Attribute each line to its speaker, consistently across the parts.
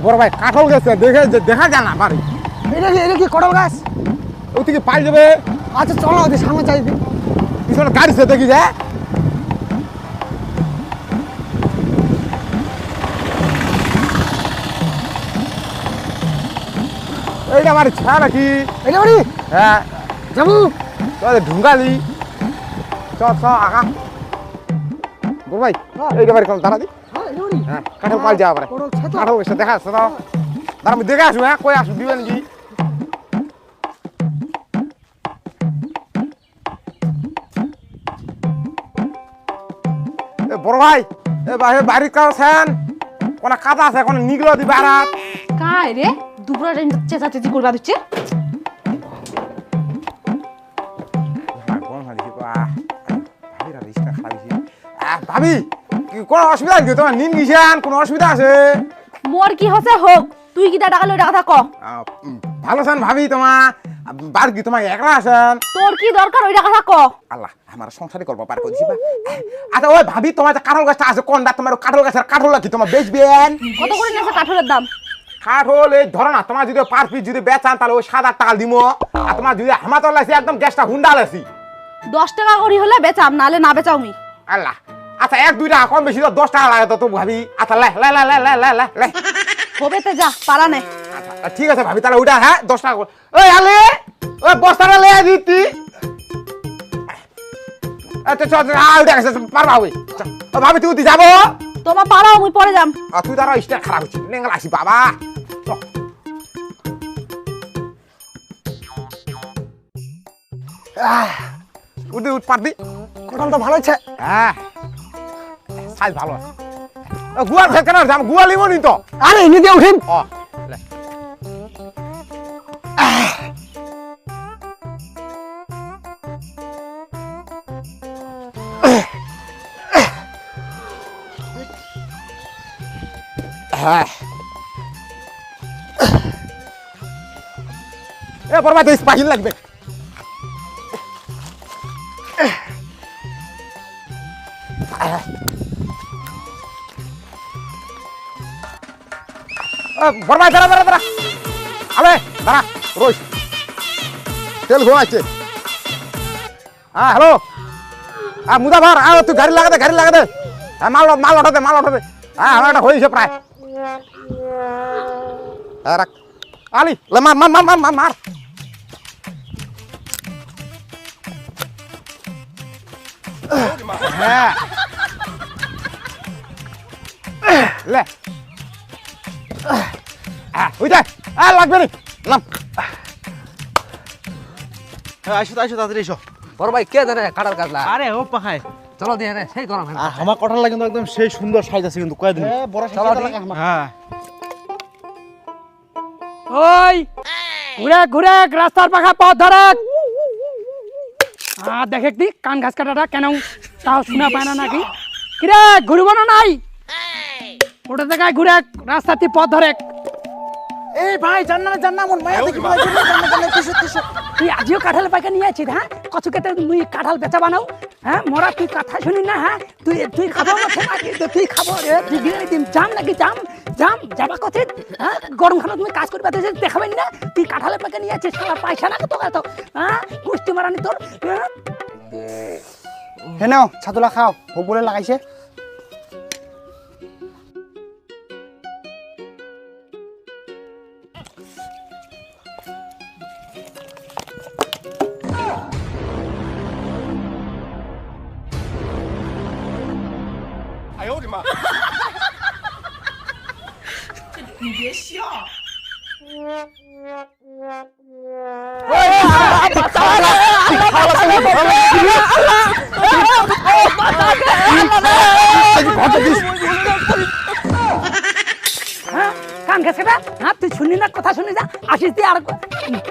Speaker 1: বড় ভাই কাঁঠাল গেছে দেখা যায় না বাড়ি
Speaker 2: এটা কি কটল গাছ
Speaker 1: ওই থেকে পাই যাবে
Speaker 2: আচ্ছা চলো ওদের সামনে যাই
Speaker 1: পিছনে গাড়ি সে দেখি যায় এইটা আমার ছাড়া নাকি
Speaker 2: এটা বাড়ি
Speaker 1: হ্যাঁ
Speaker 2: যাবো
Speaker 1: তোদের ঢুঙ্গালি চ আগা বড় ভাই এইটা বাড়ি কোন দাঁড়া দি হ্যাঁ কাঁঠাল পাল যাওয়া পারে কাঁঠাল গেছে দেখা যাচ্ছে তো দাঁড়া আমি দেখে আসবো হ্যাঁ কই আসবো দিবেন কি বড় ভাই এ ভাই বাড়ি কাছেন কোন কাদা আছে কোন নিগলো দিবে আর
Speaker 3: কাই রে দুপুরা টাইম চেঁচাচেঁচি করবা দিচ্ছে
Speaker 1: ভাবি কোন অসুবিধা আছে তোমার নিন গিয়েছেন কোন অসুবিধা আছে
Speaker 3: মোর কি হচ্ছে হোক তুই কি টাকা লই কথা ক
Speaker 1: ভালো আছেন ভাবি তোমার বার কি তোমার একলা আছেন
Speaker 3: তোর কি দরকার ওই কথা ক
Speaker 1: আল্লাহ আমার সংসারই করবো পার করে দিছি আচ্ছা ওই ভাবি তোমার যে কাঁঠাল গাছটা আছে কোনটা তোমার কাঁঠাল গাছের কাঁঠাল কি তোমার বেচবেন
Speaker 3: কত করে নেছে কাঠের দাম
Speaker 1: কাঠল এই ধরো না তোমার যদি পার পিস যদি বেচান তাহলে ওই 7-8 টাকা দিমো আর তোমার যদি হামাতল লাইছি একদম গ্যাসটা হুন্ডা লাইছি
Speaker 3: 10 টাকা করি হলে বেচাম নালে না বেচাও মি
Speaker 1: আল্লাহ আচ্ছা 1-2 টাকা কম বেশি তো 10 টাকা লাগে তো ভাবি আচ্ছা লে লে লে লে লে লে লে
Speaker 3: হবেতে যা পারা নে
Speaker 1: আচ্ছা ঠিক আছে ভাবি তাহলে ওইটা হ্যাঁ 10 টাকা ওই আলে ওই বস্তাটা লে দিতি আচ্ছা চল ওইটা আছে পারবা ওই ভাবি তুই যাবো
Speaker 3: তোমার পারাও মুই পরে যাম
Speaker 1: তুই তারা স্টার খারাপ হচ্ছে নেঙ্গল আসি বাবা উঠি উঠ পারবি
Speaker 2: কটল তো ভালো হচ্ছে
Speaker 1: হ্যাঁ সাইজ ভালো আছে গুয়ার ফের কেন যাম গুয়া লিব নি তো
Speaker 2: আরে এনে দিয়ে উঠিম
Speaker 1: ও লে হ্যাঁ এ বরবাদ স্পাইল লাগবে বরবাদ দাঁড়া দাঁড়া দাঁড়া আবে দাঁড়া রোজ তেল ঘুমাচ্ছে হ্যাঁ হ্যালো হ্যাঁ মুদাভার আয় তুই গাড়ি লাগা দে হ্যাঁ মাল ওঠা দে হ্যাঁ আমার একটা হয়েছে প্রায় হ্যাঁ রাখ আলি লে মার মার মার মার মার মার হ্যাঁ লে ওই দেখ লাগবে নি নাম
Speaker 4: আইসো তাড়াতাড়ি এসো
Speaker 2: বড় ভাই কে জানে কাটার কাজলা
Speaker 4: আরে ও পাখায়
Speaker 2: চলো দিয়ে রে সেই গরম
Speaker 4: আর আমার কঠাল লাগে কিন্তু একদম সেই সুন্দর সাইজ আছে কিন্তু কয়দিন
Speaker 2: বড় চলো দিয়ে
Speaker 4: হ্যাঁ
Speaker 5: ওই ঘুরে রাস্তার পাখা পথ ধরে দেখে দি কান ঘাস কাটাটা কেন তাও শোনা পায় না নাকি কিরে ঘুরবো না নাই ওটা দেখায় ঘুরে রাস্তাতে পথ ধরে
Speaker 2: এই ভাই জান্না মন মায়া দেখি ভাই জান্না কিসু
Speaker 5: তুই আজিও কাঁঠাল পাইকা নিয়ে আছিস হ্যাঁ কচুকেতে তুই কাঁঠাল বেচা বানাও হ্যাঁ মোরা তুই কথা শুনি না হ্যাঁ তুই খাবো নাকি তুই খাবো রে তুই দিয়ে দিম জাম নাকি জাম যাবা কথা হ্যাঁ গরম খানা তুমি কাজ করবে দেখাবেন না তুই কাঁঠালের পাইকা নিয়ে আছিস সারা পয়সা না তো এত হ্যাঁ কুষ্টি মারানি তোর
Speaker 2: হে নাও ছাতুলা খাও ভোগ বলে লাগাইছে
Speaker 5: কান ঘাস কাটা হ্যাঁ তুই শুনি না কথা শুনি যা আসিস দিয়ে আর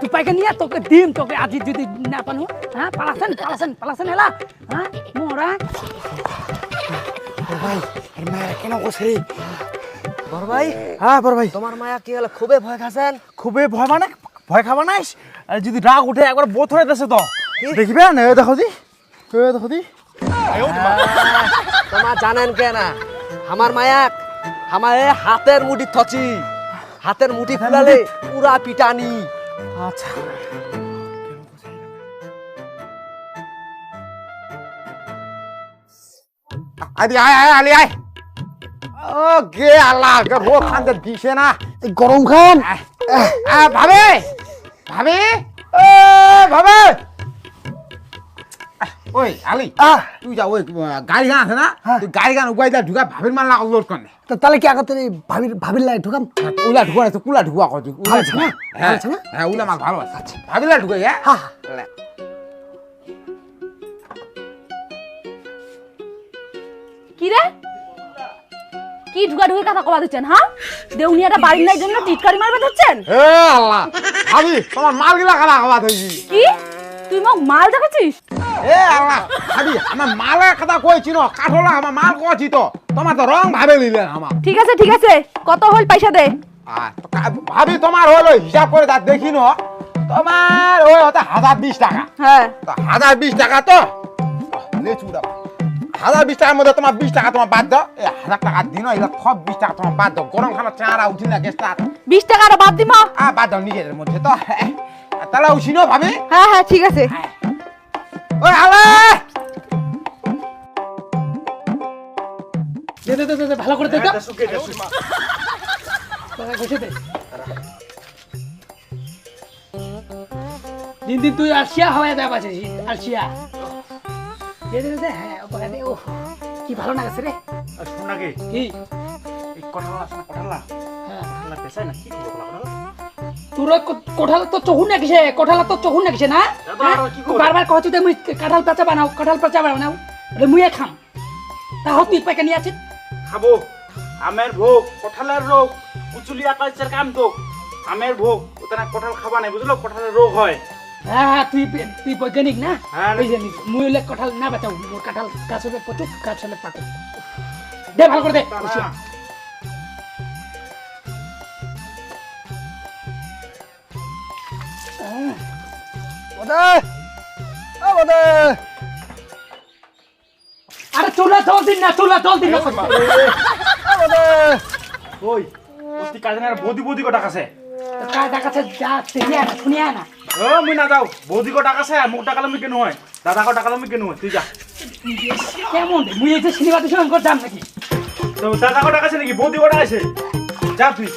Speaker 5: তুই পাইকা নিয়ে তোকে দিম তোকে আজি যদি না পানু হ্যাঁ পালাসেন এলা হ্যাঁ মোরা
Speaker 2: ভাই এর মায়া কেন কইছে
Speaker 4: বড় ভাই
Speaker 2: হ্যাঁ বড় ভাই
Speaker 4: তোমার মায়া কি হলো খুবই ভয় খাচ্ছেন
Speaker 2: খুবই ভয় মানে
Speaker 4: ভয় খাবা নাইস আর যদি রাগ উঠে একবার বোধ হয়ে যাচ্ছে তো দেখবে না এই দেখো দি দেখো দি
Speaker 2: তোমার জানেন কে না আমার মায়াক আমার হাতের মুঠি থচি হাতের মুঠি খুলালে পুরা পিটানি
Speaker 4: আচ্ছা
Speaker 1: আদি আয় আয় আলি আয় ও গে আল্লাহ কে রোদ খানতে দিছে না
Speaker 2: গরম খান
Speaker 1: ভাবে ভাবে ও ভাবে ওই আলি তুই যা ওই গাড়ি গান আছে না তুই গাড়ি গান উগাই যা ঢুকা ভাবির মাল না লোড করনে
Speaker 2: তো তাহলে কি আগতে ভাবির লাই ঢুকাম
Speaker 1: উলা ঢুকা না তো কুলা ঢুকা কর তুই উলা
Speaker 2: আছে না?
Speaker 1: হ্যাঁ
Speaker 2: আছে না?
Speaker 1: হ্যাঁ উলা মাল ভালো আছে আচ্ছা ভাবিলা ঢুকাই হ্যাঁ
Speaker 2: হ্যাঁ
Speaker 3: কি রে কি ঢুকা ঢুকে কথা কবা দিচ্ছেন হ্যাঁ দেউনিয়াটা বাড়ির নাই জন্য টিটকারি মারবে ধরছেন
Speaker 1: হে আল্লাহ ভাবি তোমার মাল গিলা খালা খাওয়া হইছি
Speaker 3: কি তুই মোক মাল দেখাচ্ছিস
Speaker 1: এ আল্লাহ ভাবি আমার মালের কথা কইছি না কাঠলা আমার মাল কইছি তো তোমার তো রং ভাবে নিলে আমার
Speaker 3: ঠিক আছে কত হল পয়সা দে
Speaker 1: ভাবি তোমার হলো হিসাব করে তা দেখি না তোমার ওই হতে 1020 টাকা
Speaker 3: হ্যাঁ
Speaker 1: তো 1020 টাকা তো লে চুড়া 1020 টাকার মধ্যে তোমার 20 টাকা তোমার বাদ দাও 1000 টাকা দিন এগুলো সব 20 টাকা তোমার বাদ দাও গরম খানা চারা উঠি না গ্যাসটা
Speaker 3: 20 টাকা আর বাদ দিমা
Speaker 1: বাদ দাও নিজের মধ্যে তো তাহলে উঠিনো ভাবি
Speaker 3: হ্যাঁ ঠিক আছে
Speaker 1: ওই আলে
Speaker 5: দে ভালো করে দে তো বসে দে দিন দিন তুই আলসিয়া হওয়া দেওয়া পাচ্ছিস আলসিয়া দে হ্যাঁ ওপরে দে ও কি ভালো লাগছে রে
Speaker 4: আর শোন নাকি
Speaker 5: কি
Speaker 4: এই কঠালা আছে না কঠালা
Speaker 5: হ্যাঁ
Speaker 4: কঠালা পেছায় না কি করবো কঠালা
Speaker 5: তোর কোঠাল তো চহুন না কিসে কোঠাল তো চহুন না কিসে না বারবার কহছি তো মুই কাঁঠাল পেঁচা বানাও রে মুয়ে খাম তাও তুই পাইকা নিয়ে আছিস
Speaker 6: খাবো আমের ভোগ কঠালের রোগ উচুলিয়া কালচার কাম তো আমের ভোগ ওটা কঠাল খাবা নাই বুঝলো কঠালের রোগ হয়
Speaker 5: হ্যাঁ তুই বৈজ্ঞানিক না
Speaker 6: হ্যাঁ, না।
Speaker 5: বৈজ্ঞানিক মুই হলে কাঁঠাল না বাঁচাও মোর কাঁঠাল গাছ হবে প্রচুর গাছ হলে পাকো দে ভালো করে দে বসিয়া। আরে চুলা জল দিন না
Speaker 6: ওই ওস্তি কাজনের বৌদি বৌদি কো টাকাছে
Speaker 5: কার দেখাচ্ছে যা শুনিয়া না
Speaker 6: ও মুই না যাও বৌদি কো টাকাছে মুখ টাকালে মুই কেন হয় দাদা কো টাকালে মুই কেন হয় তুই যা
Speaker 5: কেমন রে মুই এই যে সিনেমা দূষণ করতাম নাকি
Speaker 6: তো দাদা কো টাকাছে নাকি বৌদি কো টাকাছে যা তুই